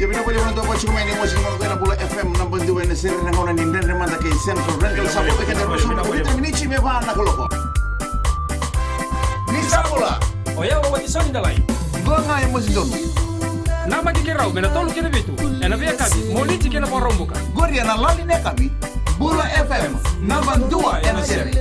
Ya pinapalya mo na ito po chikumain ni Mosi Kumano Kaya Bula FM Nampang diwa na siri na kauna ni Ndendre Manda kay Central Rental Sabot Kaya na Rosso na Kubitra Minichi me ba na koloko Ni Sabula Oya wa tisoni dalai Gua nga yung Mosi Dono Nama kikirau mena tolu kina bitu ena via kati moliti kina porombuka Gori na lali ne kami Bula FM Nampang dua na siri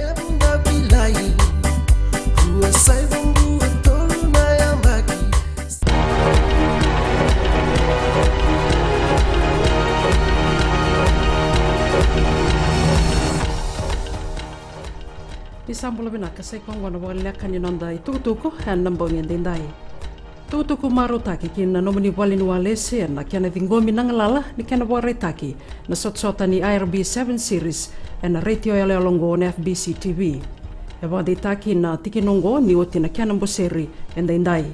Isambula binaka sai kong wana Vakaleleka ni nonda tukutuku han nambong yandindai. Tukutuku maru taki kin na nomini walin walese na kiana vingomi nangalala ni kiana ware taki na sot-sota ni IRB 7 series na ratio ele longo na FBC TV. Wadi taki na tikinongo ni oti na kiana mboseri yandindai.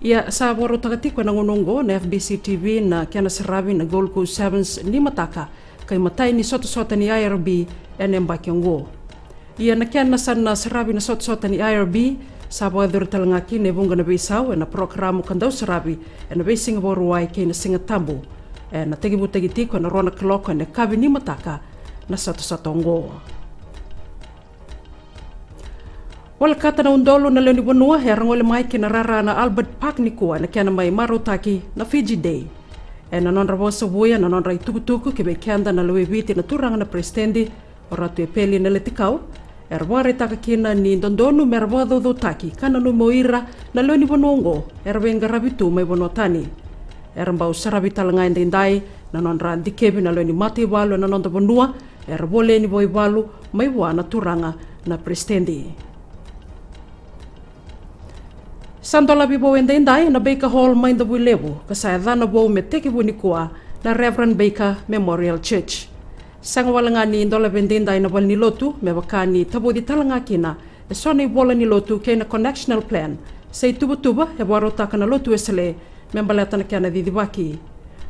Ia sa waru takatiko na ngunongo na FBC TV na kiana sarabi na Gold Coast Sevens ni mataka kay matay ni sot-sota ni IRB mbakiongo. Ia nakian nasan na sarabi na sot-sota ni IRB sa badur talangaki ne bunga na bisaw na programo kandaw sarabi na basing boruai kay na singatambu na tegi ko na rona kloko na kabi ni mataka na sot-sotongo. Wala kata na undolo na leoni bonua herang wala mai kina rara na Albert Park ni kuwa na kiana mai marutaki na Fiji Day. Na nonra bosa buya na nonra itukutuku kibe kianda na lewe biti na turang na prestendi oratu e peli na letikau. Ware taka kina ni dondonu merwado do taki kana no moira na leoni bonongo wenga rabitu mai bonotani. Mbau sarabi talanga indai na nonra dikebi na leoni mati walu na nonda bonua bole ni boi walu mai wana turanga na prestendi. Sandola bibo indai na Baker Hall mai da builebu kasaya dana bo me teki bunikua na Reverend Baker Memorial Church. Sanga walanga ni ndola vendenda ina wal ni lotu me wakani tabo di talanga kina e sona i bola ni lotu kena connectional plan sei tuba e warota kana lotu esele me mbalata na kana didibaki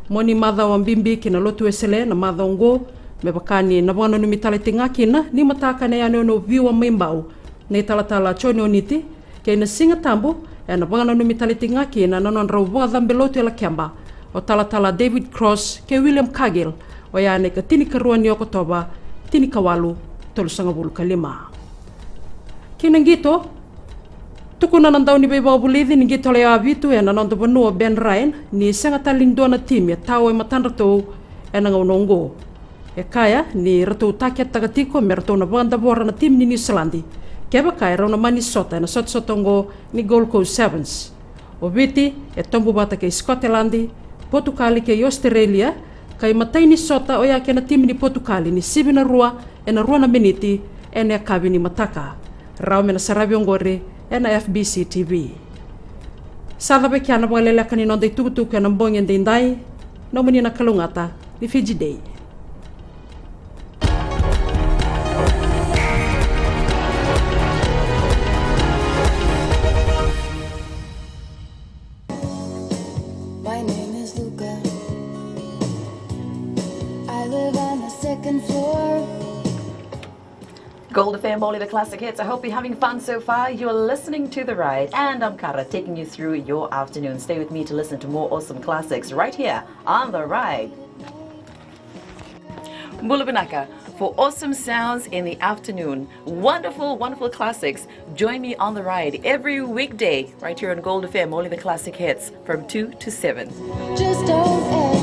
moni madha wa mbimbi kina lotu esele na madha ngo me wakani na wana no mitale tinga kina ni mataka na yano no viwa membau ne talatala choni oniti kena singa tambo e na wana no mitale tinga kina na non rawa dhambe lotu ela kiamba o talatala David Cross ke William Kagel o yane ka tini karuan ni Okotoba, tini kawalu, 35. Kinangito, tukuna nang daw ni Beba Bulidi ni gito le abitu e nanonto banua Ben Ryan ni sanga talindo na tim ya tao e matanrato e nangaunongo. E kaya ni rato takiat tagatiko merto na banda bora na tim ni New Zealandi. Keba kaya raw na Minnesota na sot-sotongo ni Gold Coast Sevens. O biti e tombo bata kay Scotland, Portugal kay Australia, kay matay ni sota o yake na tim ni Portugal ni 7 na rua e na rua na miniti e na kabi ni mataka. Rao me na sarabi ongore e na FBC TV. Sada be kia na Vakaleleka ni nonday tukutuku e na mbongen dindai na umani na kalungata ni Fiji Day. Gold FM, only the classic hits. I hope you're having fun so far. You're listening to The Ride, and I'm Kara, taking you through your afternoon. Stay with me to listen to more awesome classics right here on The Ride. Mulubinaka, for awesome sounds in the afternoon. Wonderful, wonderful classics. Join me on The Ride every weekday right here on Gold FM, only the classic hits from 2 to 7. Just don't